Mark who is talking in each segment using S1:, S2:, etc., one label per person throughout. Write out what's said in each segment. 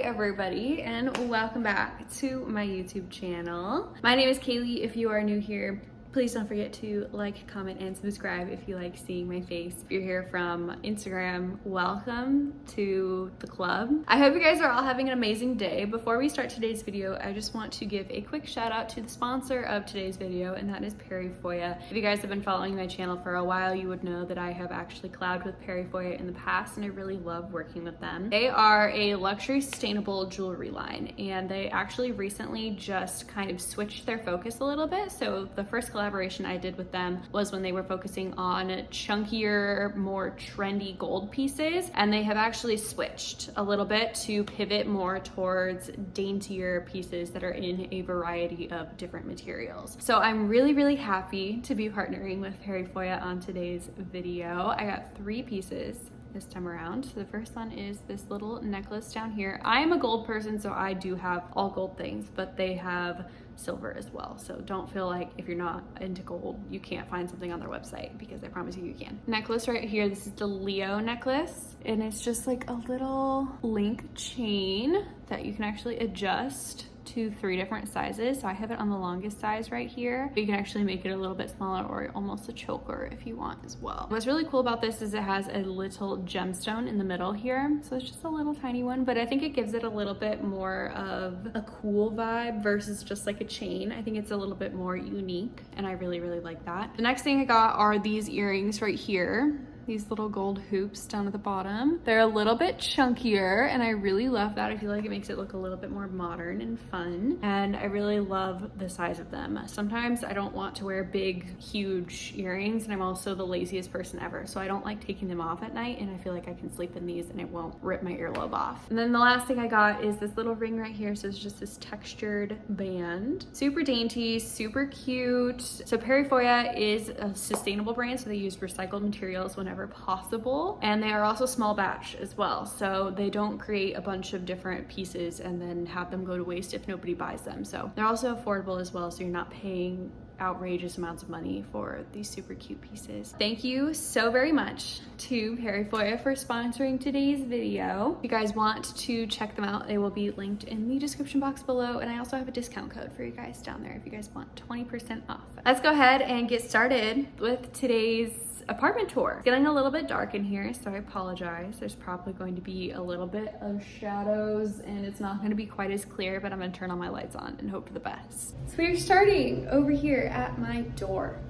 S1: everybody, and welcome back to my YouTube channel. My name is Kaylee. If you are new here, please don't forget to like, comment, and subscribe if you like seeing my face. If you're here from Instagram, welcome to the club. I hope you guys are all having an amazing day. Before we start today's video, I just want to give a quick shout out to the sponsor of today's video, and that is Perri Foia. If you guys have been following my channel for a while, you would know that I have actually collabed with Perri Foia in the past, and I really love working with them. They are a luxury sustainable jewelry line, and they actually recently just kind of switched their focus a little bit. So the first collaboration I did with them was when they were focusing on chunkier, more trendy gold pieces, and they have actually switched a little bit to pivot more towards daintier pieces that are in a variety of different materials. So I'm really happy to be partnering with Perri Foia on today's video. I got 3 pieces this time around. So the first one is this little necklace down here. I am a gold person, so I do have all gold things, but they have silver as well. So don't feel like if you're not into gold, you can't find something on their website, because I promise you can. Necklace right here, this is the Leo necklace, and it's just like a little link chain that you can actually adjust to 3 different sizes. So I have it on the longest size right here, but you can actually make it a little bit smaller or almost a choker if you want as well. What's really cool about this is it has a little gemstone in the middle here. So it's just a little tiny one, but I think it gives it a little bit more of a cool vibe versus just like a chain. I think it's a little bit more unique, and I really like that. The next thing I got are these earrings right here. These little gold hoops down at the bottom. They're a little bit chunkier, and I really love that. I feel like it makes it look a little bit more modern and fun, and I really love the size of them. Sometimes I don't want to wear big, huge earrings, and I'm also the laziest person ever, so I don't like taking them off at night, and I feel like I can sleep in these and it won't rip my earlobe off. And then the last thing I got is this little ring right here. So it's just this textured band. Super dainty, super cute. So Perri Foia is a sustainable brand, so they use recycled materials whenever possible, and they are also small batch as well, so they don't create a bunch of different pieces and then have them go to waste if nobody buys them. So they're also affordable as well, so you're not paying outrageous amounts of money for these super cute pieces. Thank you so very much to Perri Foia for sponsoring today's video. If you guys want to check them out, they will be linked in the description box below, and I also have a discount code for you guys down there if you guys want 20% off. Let's go ahead and get started with today's apartment tour. It's getting a little bit dark in here, so I apologize. There's probably going to be a little bit of shadows, and it's not going to be quite as clear, but I'm going to turn all my lights on and hope for the best. So we're starting over here at my door.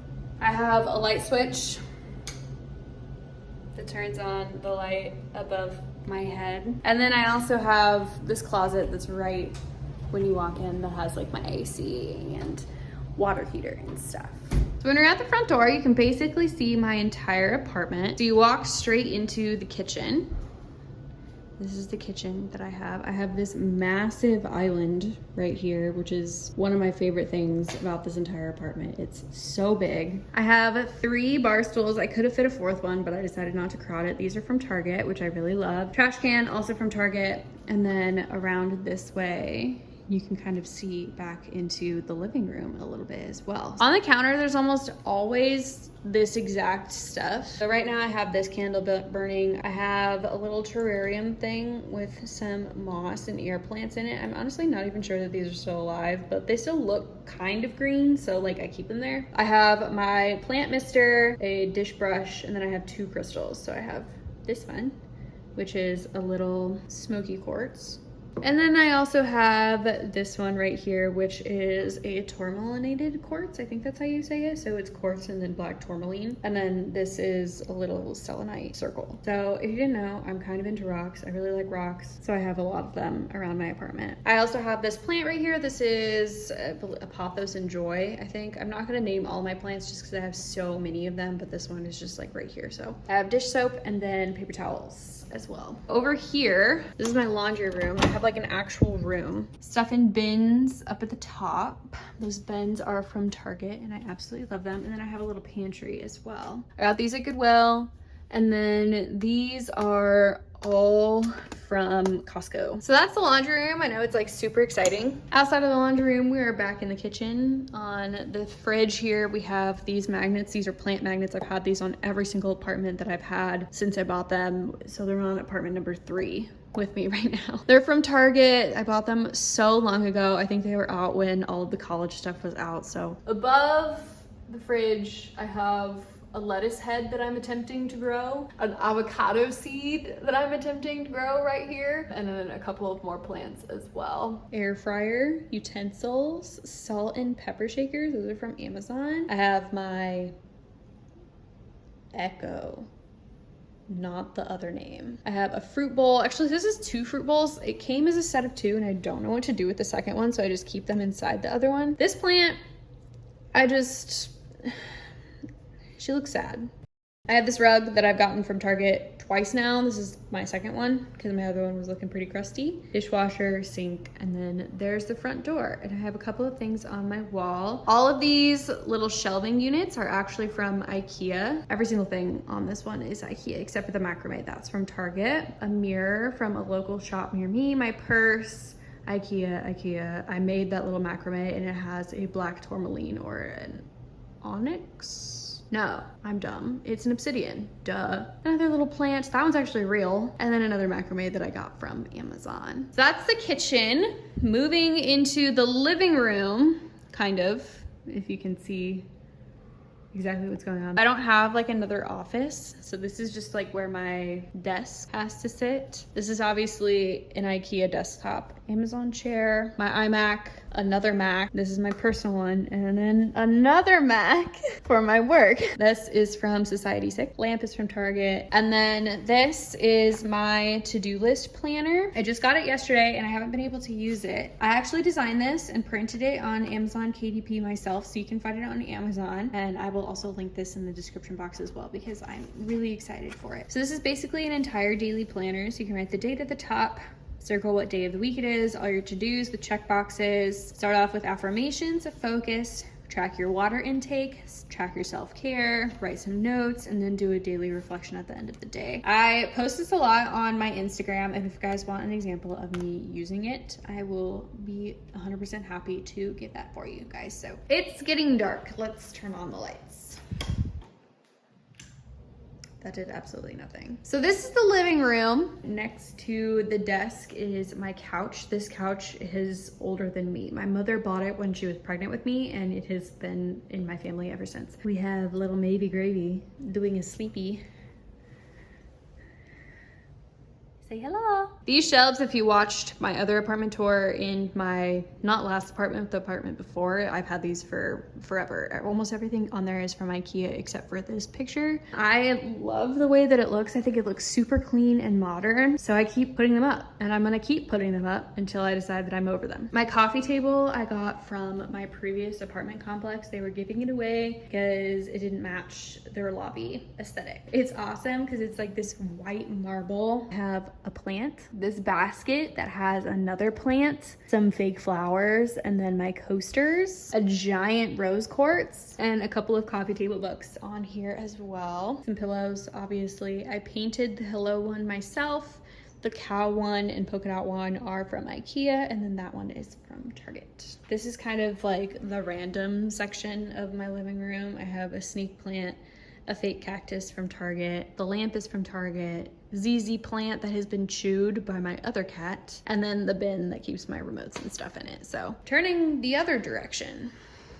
S1: I have a light switch that turns on the light above my head, and then I also have this closet that's right when you walk in that has like my AC and water heater and stuff. So when you're at the front door, you can basically see my entire apartment. So you walk straight into the kitchen. This is the kitchen that I have. I have this massive island right here, which is one of my favorite things about this entire apartment. It's so big. I have 3 bar stools. I could have fit a 4th one, but I decided not to crowd it. These are from Target, which I really love. Trash can, also from Target. And then around this way, you can kind of see back into the living room a little bit as well. On the counter, there's almost always this exact stuff. So right now I have this candle burning. I have a little terrarium thing with some moss and air plants in it. I'm honestly not even sure that these are still alive, but they still look kind of green, so like I keep them there. I have my plant mister, a dish brush, and then I have 2 crystals. So I have this one, which is a little smoky quartz. And then I also have this one right here, which is a tourmalinated quartz. I think that's how you say it. So it's quartz and then black tourmaline. And then this is a little selenite circle. So if you didn't know, I'm kind of into rocks. I really like rocks, so I have a lot of them around my apartment. I also have this plant right here. This is Apothos and Joy, I think. I'm not gonna name all my plants just because I have so many of them, but this one is just like right here. So I have dish soap and then paper towels as well. Over here, this is my laundry room. I have like an actual room. Stuff in bins up at the top. Those bins are from Target, and I absolutely love them. And then I have a little pantry as well. I got these at Goodwill. And then these are all from Costco. So that's the laundry room. I know it's like super exciting. Outside of the laundry room, we are back in the kitchen. On the fridge here, we have these magnets. These are plant magnets. I've had these on every single apartment that I've had since I bought them. So they're on apartment number 3. with me right now. They're from Target. I bought them so long ago. I think they were out when all of the college stuff was out. So above the fridge, I have a lettuce head that I'm attempting to grow, an avocado seed that I'm attempting to grow right here, and then a couple of more plants as well. Air fryer, utensils, salt and pepper shakers. Those are from Amazon. I have my Echo, not the other name. I have a fruit bowl. Actually, this is 2 fruit bowls. It came as a set of 2 and I don't know what to do with the second one, so I just keep them inside the other one. This plant, she looks sad. I have this rug that I've gotten from Target twice now. This is my second one because my other one was looking pretty crusty. Dishwasher, sink, and then there's the front door. And I have a couple of things on my wall. All of these little shelving units are actually from IKEA. Every single thing on this one is IKEA except for the macrame. That's from Target. A mirror from a local shop near me. My purse, IKEA. I made that little macrame and it has a black tourmaline or an onyx. No, I'm dumb. It's an obsidian, duh. Another little plant, that one's actually real. And then another macrame that I got from Amazon. So that's the kitchen. Moving into the living room, kind of, if you can see exactly what's going on. I don't have like another office, so this is just like where my desk has to sit. This is obviously an IKEA desktop, Amazon chair, my iMac, another Mac. This is my personal one, and then another Mac for my work. This is from Society 6. Lamp is from Target. And then this is my to-do list planner. I just got it yesterday and I haven't been able to use it. I actually designed this and printed it on Amazon KDP myself, so you can find it on Amazon. And I will also link this in the description box as well because I'm really excited for it. So this is basically an entire daily planner. So you can write the date at the top, circle what day of the week it is, all your to-dos, the check boxes. Start off with affirmations, a focus, track your water intake, track your self-care, write some notes, and then do a daily reflection at the end of the day. I post this a lot on my Instagram, and if you guys want an example of me using it, I will be 100% happy to get that for you guys. So it's getting dark. Let's turn on the lights. That did absolutely nothing. So this is the living room. Next to the desk is my couch. This couch is older than me. My mother bought it when she was pregnant with me, and it has been in my family ever since. We have little Maybe Gravy doing a sleepy. Say hello. These shelves, if you watched my other apartment tour in my, not last apartment, but the apartment before, I've had these for forever. Almost everything on there is from IKEA except for this picture. I love the way that it looks. I think it looks super clean and modern. So I keep putting them up, and I'm gonna keep putting them up until I decide that I'm over them. My coffee table I got from my previous apartment complex. They were giving it away because it didn't match their lobby aesthetic. It's awesome because it's like this white marble. I have a plant, this basket that has another plant, some fake flowers, and then my coasters, a giant rose quartz, and a couple of coffee table books on here as well. Some pillows, obviously. I painted the hello one myself. The cow one and polka dot one are from IKEA, and then that one is from Target. This is kind of like the random section of my living room. I have a snake plant, a fake cactus from Target. The lamp is from Target. ZZ plant that has been chewed by my other cat. And then the bin that keeps my remotes and stuff in it. So turning the other direction,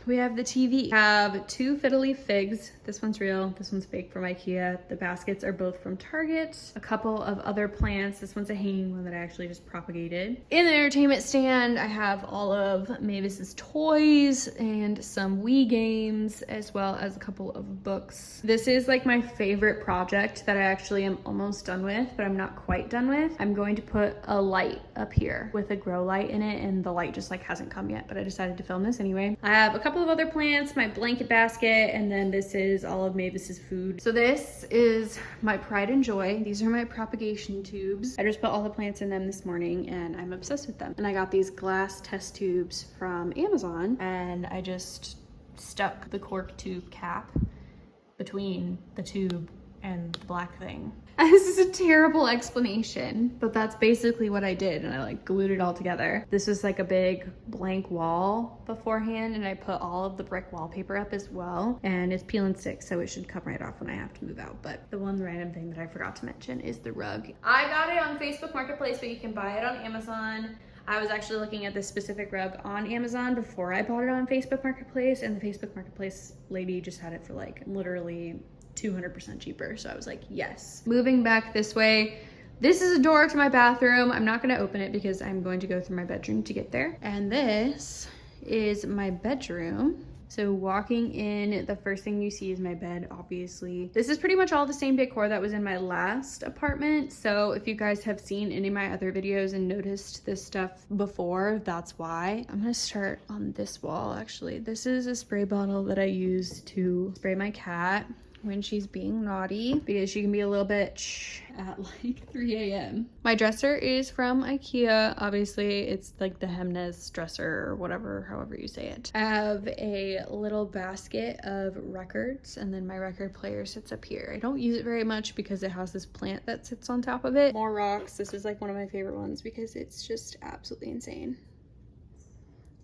S1: we have the TV. I have 2 fiddly figs. This one's real, this one's fake from IKEA. The baskets are both from Target. A couple of other plants. This one's a hanging one that I actually just propagated. In the entertainment stand, I have all of Mavis's toys and some Wii games, as well as a couple of books. This is like my favorite project that I actually am almost done with, but I'm not quite done with. I'm going to put a light up here with a grow light in it, and the light just like hasn't come yet, but I decided to film this anyway. I have a couple of other plants, my blanket basket, and then this is all of Mavis's food. So this is my pride and joy. These are my propagation tubes. I just put all the plants in them this morning and I'm obsessed with them. And I got these glass test tubes from Amazon, and I just stuck the cork tube cap between the tube and the black thing. This is a terrible explanation, but that's basically what I did, and I like glued it all together. This was like a big blank wall beforehand, and I put all of the brick wallpaper up as well, and it's peel and stick, so it should come right off when I have to move out. But the one random thing that I forgot to mention is the rug. I got it on Facebook Marketplace, but you can buy it on Amazon. I was actually looking at this specific rug on Amazon before I bought it on Facebook Marketplace, and the Facebook Marketplace lady just had it for like literally 200% cheaper. So I was like, yes. Moving back this way, this is a door to my bathroom. I'm not gonna open it because I'm going to go through my bedroom to get there. And this is my bedroom. So walking in, the first thing you see is my bed, obviously. This is pretty much all the same decor that was in my last apartment. So if you guys have seen any of my other videos and noticed this stuff before, that's why. I'm gonna start on this wall, actually. This is a spray bottle that I use to spray my cat when she's being naughty, because she can be a little bitch at like 3 a.m. My dresser is from IKEA. Obviously, it's like the Hemnes dresser or whatever, however you say it. I have a little basket of records, and then my record player sits up here. I don't use it very much because it has this plant that sits on top of it. More rocks. This is like one of my favorite ones because it's just absolutely insane.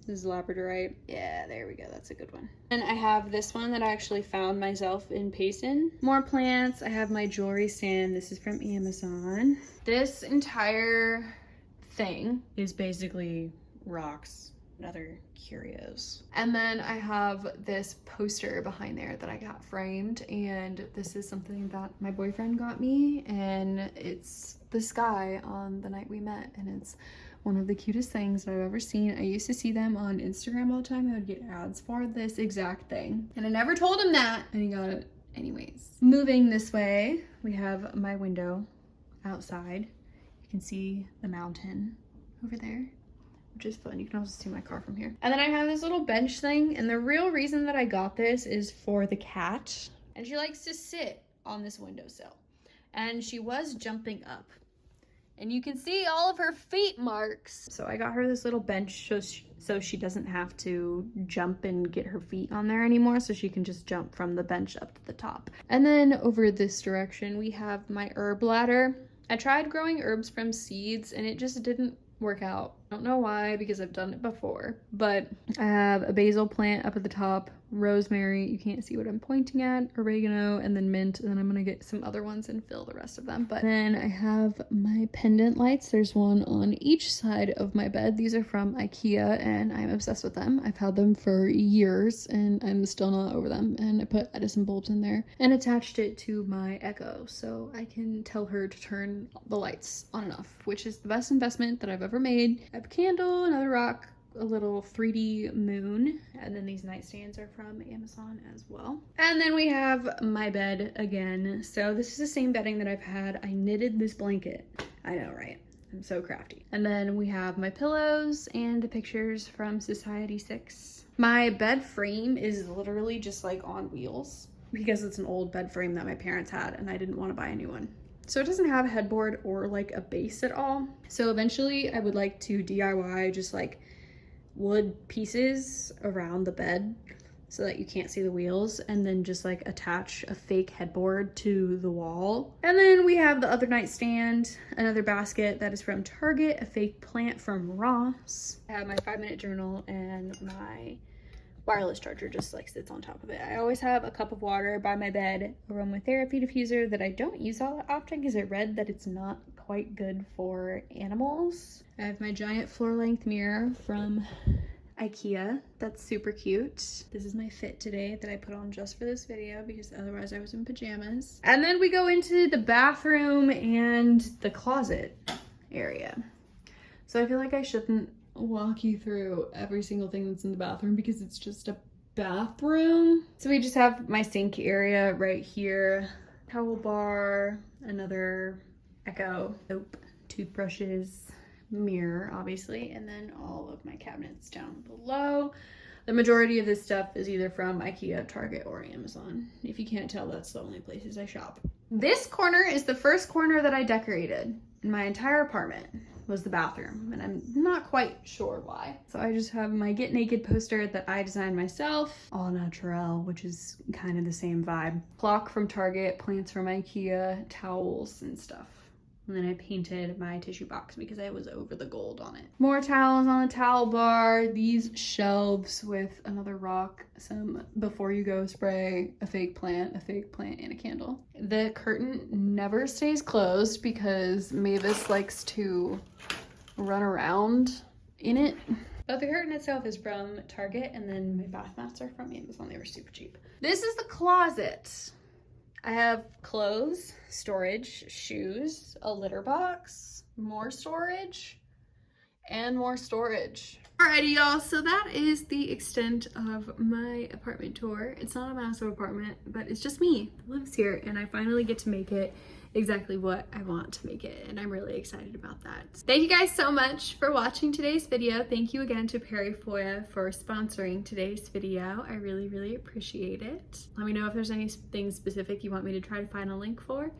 S1: This is labradorite. Yeah, there we go. That's a good one. And I have this one that I actually found myself in Payson. More plants. I have my jewelry stand. This is from Amazon. This entire thing is basically rocks and other curios. And then I have this poster behind there that I got framed, and this is something that my boyfriend got me, and it's the sky on the night we met, and it's one of the cutest things that I've ever seen. I used to see them on Instagram all the time. I would get ads for this exact thing, and I never told him that, and he got it anyways. Moving this way, we have my window outside. You can see the mountain over there, which is fun. You can also see my car from here. And then I have this little bench thing, and the real reason that I got this is for the cat, and she likes to sit on this windowsill, and she was jumping up. And you can see all of her feet marks. So I got her this little bench so she doesn't have to jump and get her feet on there anymore, so she can just jump from the bench up to the top. And then over this direction, we have my herb ladder. I tried growing herbs from seeds, and it just didn't work out. I don't know why, because I've done it before. But I have a basil plant up at the top, rosemary, you can't see what I'm pointing at, oregano, and then mint, and then I'm gonna get some other ones and fill the rest of them. But then I have my pendant lights. There's one on each side of my bed. These are from IKEA, and I'm obsessed with them. I've had them for years, and I'm still not over them. And I put Edison bulbs in there and attached it to my Echo, so I can tell her to turn the lights on and off, which is the best investment that I've ever made. I have a candle, another rock, a little 3D moon, and then these nightstands are from Amazon as well. And then we have my bed again. So this is the same bedding that I've had. I knitted this blanket. I know, right? I'm so crafty. And then we have my pillows and the pictures from Society 6. My bed frame is literally just like on wheels because it's an old bed frame that my parents had, and I didn't want to buy a new one. So it doesn't have a headboard or like a base at all. So eventually I would like to DIY just like wood pieces around the bed so that you can't see the wheels, and then just like attach a fake headboard to the wall. And then we have the other nightstand, another basket that is from Target, a fake plant from Ross. I have my 5-minute journal, and my wireless charger just like sits on top of it. I always have a cup of water by my bed, aromatherapy diffuser that I don't use all that often because I read that it's not quite good for animals. I have my giant floor-length mirror from IKEA. That's super cute. This is my fit today that I put on just for this video because otherwise I was in pajamas. And then we go into the bathroom and the closet area. So I feel like I shouldn't walk you through every single thing that's in the bathroom because it's just a bathroom. So we just have my sink area right here, towel bar, another Echo, soap, toothbrushes, mirror obviously, and then all of my cabinets down below. The majority of this stuff is either from IKEA, Target, or Amazon. If you can't tell, that's the only places I shop. This corner is the first corner that I decorated in my entire apartment. was the bathroom, and I'm not quite sure why. So I just have my Get Naked poster that I designed myself, all natural, which is kind of the same vibe. Clock from Target, plants from IKEA, towels and stuff. And then I painted my tissue box because I was over the gold on it. More towels on the towel bar, these shelves with another rock, some before you go spray, a fake plant, and a candle. The curtain never stays closed because Mavis likes to run around in it. But the curtain itself is from Target, and then my bath mats are from Amazon. They were super cheap. This is the closet. I have clothes, storage, shoes, a litter box, more storage, and more storage. Alrighty, y'all, so that is the extent of my apartment tour. It's not a massive apartment, but it's just me that lives here, and I finally get to make it exactly what I want to make it, and I'm really excited about that. Thank you guys so much for watching today's video. Thank you again to Perry Foia for sponsoring today's video. I really, really appreciate it. Let me know if there's anything specific you want me to try to find a link for.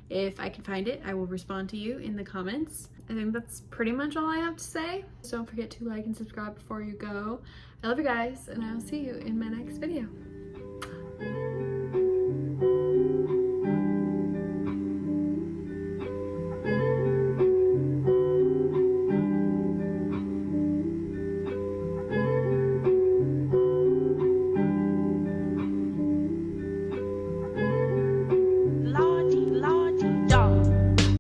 S1: If I can find it, I will respond to you in the comments. I think that's pretty much all I have to say. So don't forget to like and subscribe before you go. I love you guys, and I will see you in my next video.